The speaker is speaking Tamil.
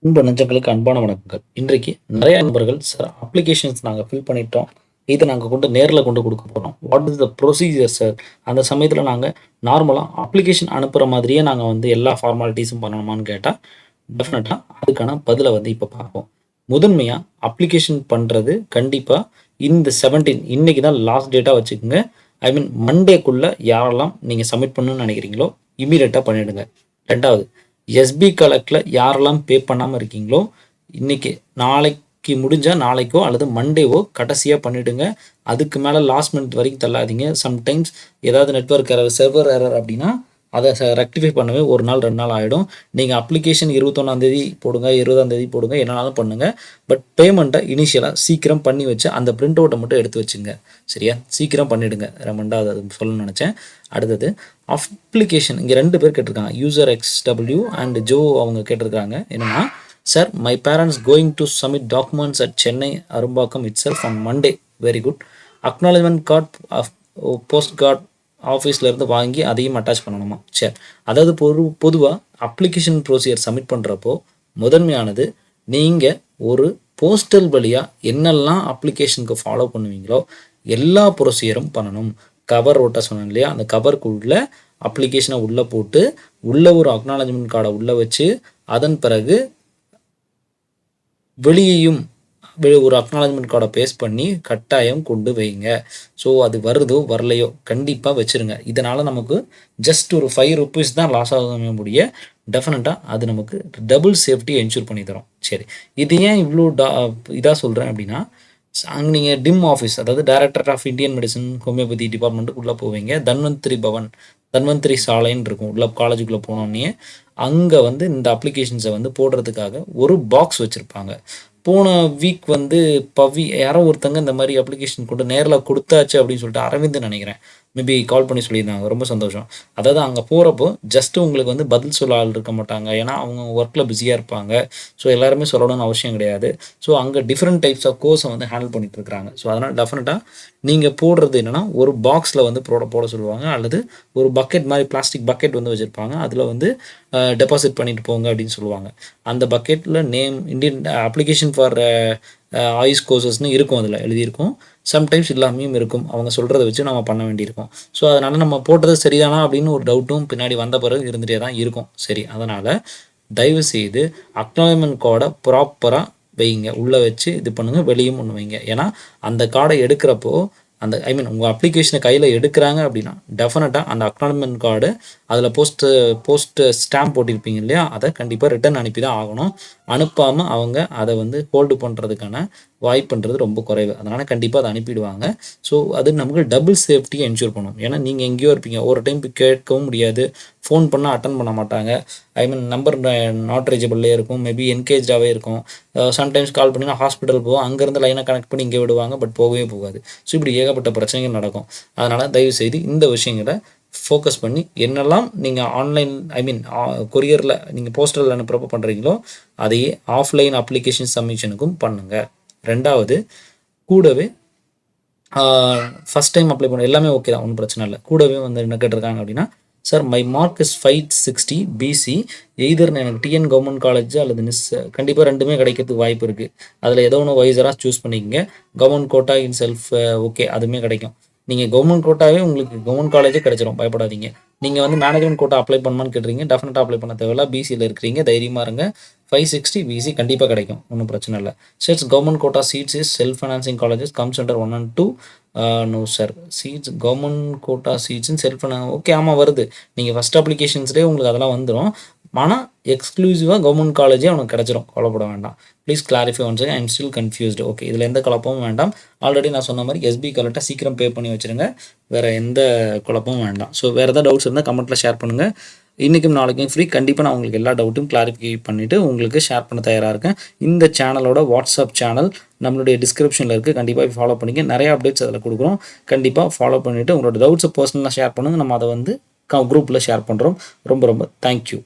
அன்பு நெஞ்சங்களுக்கு அன்பான வணக்கங்கள். இன்றைக்கு நிறைய நண்பர்கள் சார் அப்ளிகேஷன்ஸ் நாங்க ஃபில் பண்ணிட்டோம். இத நாங்க நேர்ல கொண்டு குடுக்க போறோம். What is the procedure sir? அந்த சமயத்தில நாங்க நார்மலா அப்ளிகேஷன் அனுப்புற மாதிரியே நாங்க எல்லா ஃபார்மாலிட்டீஸும் பண்ணணுமான்னு கேட்டா, டெஃபினட்டா அதுக்கான பதில இப்ப பார்ப்போம். முதன்மையா அப்ளிகேஷன் பண்றது கண்டிப்பா இந்த 17 இன்னைக்கு தான் லாஸ்ட் டேட்டா வச்சுக்கங்க. ஐ மீன் மண்டேக்குள்ள யாரெல்லாம் நீங்க சப்மிட் பண்ணணும்னு நினைக்கிறீங்களோ, இம்மீடியட்டா பண்ணிடுங்க. 2வது எஸ்பி கலெக்ட்ல யாரெல்லாம் பே பண்ணாம இருக்கீங்களோ, இன்னைக்கு நாளைக்கு முடிஞ்சா நாளைக்கோ அல்லது மண்டேவோ கடைசியா பண்ணிடுங்க. அதுக்கு மேல லாஸ்ட் மினிட் வரைக்கும் தள்ளாதீங்க. சம்டைம்ஸ் ஏதாவது நெட்வொர்க் எரர், சர்வர் எரர் அப்படின்னா, அத ரெக்டிஃபை பண்ணவே 1 நாள் 2 நாள் ஆயிடும். நீங்க அப்ளிகேஷன் 21ஆம் தேதி போடுங்க, 20ஆம் தேதி போடுங்க, என்னனாலும் பண்ணுங்க. பட் பேமெண்ட்ட இனிஷியலா சீக்கிரம் பண்ணி வச்சு அந்த பிரிண்ட் அவுட்ட மட்டும் எடுத்து வச்சுங்க. சரியா? சீக்கிரம் பண்ணிடுங்க. 2வது அது சொல்லணும்னு நெனச்சேன். அடுத்தது அப்ளிகேஷன் இங்க 2 பேர் கேட்டிருக்காங்க. யூசர் எக்ஸ்டபிள்யூ அண்ட் ஜோ அவங்க கேட்டிருக்காங்க. என்னன்னா, sir my parents going to submit documents at Chennai Arumbakkam itself on Monday. Very good. Acknowledgement card of post card ஆஃபீஸ்ல இருந்து வாங்கி அதையும் அட்டாச் பண்ணணுமா? சரி. அதாவது பொதுவா அப்ளிகேஷன் ப்ரொசீஜர் சப்மிட் பண்றப்போ முதன்மையானது நீங்க ஒரு போஸ்டல் வழியா என்னெல்லாம் அப்ளிகேஷனுக்கு ஃபாலோ பண்ணுவீங்களோ எல்லா ப்ரொசீஜரும் பண்ணணும். கவர் ஓட்ட சொன்னேன் இல்லையா? அந்த கவருக்குள்ள அப்ளிகேஷனை உள்ள போட்டு உள்ள ஒரு அக்னாலஜ்மெண்ட் கார்டை உள்ள வச்சு அதன் பிறகு வெளியேயும் ஒரு அக்னாலஜ்மெண்ட் கார்டை பேஸ்ட் பண்ணி கட்டாயம் கொண்டு வைங்க. ஸோ அது வருதோ வரலையோ கண்டிப்பாக வச்சுருங்க. இதனால் நமக்கு ஜஸ்ட் ஒரு ₹5 தான் லாஸ் ஆகுமே முடிய டெஃபினட்டாக அது நமக்கு டபுள் சேஃப்டி என்ஷூர் பண்ணி தரும். சரி, இது ஏன் இவ்வளோ இதாக சொல்கிறேன் அப்படின்னா, அங்கே நீங்கள் டிம் ஆஃபீஸ், அதாவது director of Indian medicine homoeopathy டிபார்ட்மெண்ட்டுக்கு உள்ளே போவீங்க. தன்வந்திரி பவன், தன்வந்திரி சாலைன்னு இருக்கும். உள்ள காலேஜுக்குள்ளே போனோடனே அங்கே இந்த அப்ளிகேஷன்ஸை போடுறதுக்காக ஒரு பாக்ஸ் வச்சுருப்பாங்க. போன வீக் பவி யாரோ ஒருத்தங்க இந்த மாதிரி அப்ளிகேஷன் கொண்டு நேரில் கொடுத்தாச்சு அப்படின்னு சொல்லிட்டு அரவிந்த் நினைக்கிறேன், மேபி கால் பண்ணி சொல்லியிருந்தாங்க. ரொம்ப சந்தோஷம். அதாவது அங்கே போகிறப்போ ஜஸ்ட்டு உங்களுக்கு பதில் சொல்ல ஆள் இருக்க மாட்டாங்க. ஏன்னா அவங்க ஒர்க்கில் பிஸியாக இருப்பாங்க. ஸோ எல்லாருமே சொல்லணும்னு அவசியம் கிடையாது. ஸோ அங்கே டிஃப்ரெண்ட் டைப்ஸ் ஆஃப் கோர்ஸை ஹேண்டில் பண்ணிட்டு இருக்காங்க. ஸோ அதனால் டெஃபினட்டாக நீங்கள் போடுறது என்னென்னா ஒரு பாக்ஸில் போட சொல்லுவாங்க, அல்லது ஒரு பக்கெட் மாதிரி பிளாஸ்டிக் பக்கெட் வச்சுருப்பாங்க. அதில் டெபாசிட் பண்ணிட்டு போங்க அப்படின்னு சொல்லுவாங்க. அந்த பக்கெட்டில் name Indian application for AYUSH கோர்சஸ்னு இருக்கும், அதில் எழுதியிருக்கும். சம்டைம்ஸ் இல்லாமையும் இருக்கும். அவங்க சொல்கிறத வச்சு நம்ம பண்ண வேண்டியிருக்கும். ஸோ அதனால் நம்ம போட்டது சரிதானா அப்படின்னு ஒரு டவுட்டும் பின்னாடி வந்த பிறகு இருந்துகிட்டே தான் இருக்கும். சரி, அதனால் தயவுசெய்து அக்னாலஜ்மெண்ட் கார்டை ப்ராப்பராக வைங்க. உள்ளே வச்சு இது பண்ணுங்கள், வெளியும் ஒன்று வைங்க. ஏன்னா அந்த கார்டை எடுக்கிறப்போ அந்த ஐ மீன் உங்கள் அப்ளிகேஷனை கையில் எடுக்கிறாங்க அப்படின்னா டெஃபினட்டாக அந்த அக்னாலஜ்மெண்ட் கார்டு அதில் போஸ்ட்டு ஸ்டாம்ப் போட்டிருப்பீங்க இல்லையா? அதை கண்டிப்பாக ரிட்டன் அனுப்பி தான் ஆகணும். அனுப்பாமல் அவங்க அதை ஹோல்டு பண்ணுறதுக்கான வாய்ப்புன்றது ரொம்ப குறைவு. அதனால் கண்டிப்பாக அதை அனுப்பிடுவாங்க. ஸோ அது நமக்கு டபுள் சேஃப்டியை என்ஷூர் பண்ணும். ஏன்னா நீங்கள் எங்கேயோ இருப்பீங்க, ஒரு டைம் கேட்கவும் முடியாது, ஃபோன் பண்ணால் அட்டன் பண்ண மாட்டாங்க. ஐ மீன் நம்பர் நாட் ரீச்சபிள்லேயே இருக்கும், மேபி என்கேஜாகவே இருக்கும். சம்டைம்ஸ் கால் பண்ணிங்கன்னா ஹாஸ்பிட்டல் போவோம், அங்கேருந்து லைனை கனெக்ட் பண்ணி இங்கே விடுவாங்க, பட் போகவே போகாது. ஸோ இப்படி ஏகப்பட்ட பிரச்சனைகள் நடக்கும். அதனால் தயவுசெய்து இந்த விஷயங்களை ஃபோக்கஸ் பண்ணி என்னெல்லாம் நீங்கள் ஆன்லைன் ஐ மீன் கொரியரில் நீங்கள் போஸ்டரில் அனுப்புகிறப்ப பண்ணுறீங்களோ அதையே ஆஃப்லைன் அப்ளிகேஷன் சப்மிஷனுக்கும் பண்ணுங்கள். 2வது கூடவே ஃபஸ்ட் டைம் அப்ளை பண்ண எல்லாமே ஓகே தான், ஒன்றும் பிரச்சனை இல்லை. கூடவே என்ன கேட்டிருக்காங்க அப்படின்னா, sir my mark is 560 BC, either எனக்கு டிஎன் கவர்மெண்ட் காலேஜ் அல்லது நிஸ், கண்டிப்பாக ரெண்டுமே கிடைக்கிறதுக்கு வாய்ப்பு இருக்குது. அதில் ஏதோ ஒன்று வைஸராக சூஸ் பண்ணிக்கங்க. Government quota in self okay, அதுவுமே கிடைக்கும். நீங்கள் கவர்மெண்ட் கோட்டாவே உங்களுக்கு கவர்மெண்ட் காலேஜே கிடைச்சிரும், பயப்படாதீங்க. நீங்கள் மேனேஜ்மெண்ட் கோட்டா அப்ளை பண்ணணும்னு கேட்டுறீங்க, டெஃபினட்டாக அப்ளை பண்ண தேவையில்ல. பிசியில் இருக்கிறீங்க, தைரியமாக இருங்க. 560 பிசி கண்டிப்பாக கிடைக்கும், ஒன்றும் பிரச்சனை இல்லை. Seats government quota seats is self financing colleges comes under 1 and 2. No sir, seats government quota சீட்ஸ்ன்னு செல்ஃப் ஓகே, ஆமாம் வருது. நீங்கள் ஃபஸ்ட் அப்ளிகேஷன்ஸ்லேயே உங்களுக்கு அதெல்லாம் வந்துடும். ஆனால் எக்ஸ்க்ளூசிவாக கவர்மெண்ட் காலேஜே அவனுக்கு கிடச்சிரும், கவலைப்பட வேண்டாம். Please clarify once I am still confused. Okay, இதில் எந்த குழப்பமும் வேண்டாம். ஆல்ரெடி நான் சொன்ன மாதிரி எஸ்பி கலெக்டாக சீக்கிரம் பே பண்ணி வச்சுருங்க. வேறு எந்த குழப்பமும் வேண்டாம். ஸோ வேறு ஏதாவது டவுட்ஸ் இருந்தால் கமெண்ட்டில் ஷேர் பண்ணுங்கள். இன்றைக்கும் நாளைக்கும் ஃப்ரீ. கண்டிப்பாக நான் உங்களுக்கு எல்லா டவுட்டும் கிளாரிஃபை பண்ணிவிட்டு உங்களுக்கு ஷேர் பண்ண தயாராக இருக்கேன். இந்த சேனலோட வாட்ஸ்அப் சேனல் நம்மளுடைய டிஸ்கிரிப்ஷனில் இருக்குது, கண்டிப்பாக ஃபாலோ பண்ணிக்க. நிறைய அப்டேட்ஸ் அதில் கொடுக்குறோம். கண்டிப்பாக ஃபாலோ பண்ணிவிட்டு உங்களோட டவுட்ஸை பர்சனலாக ஷேர் பண்ணுங்கள். நம்ம அதை குரூப்பில் ஷேர் பண்ணுறோம். ரொம்ப ரொம்ப தேங்க்யூ.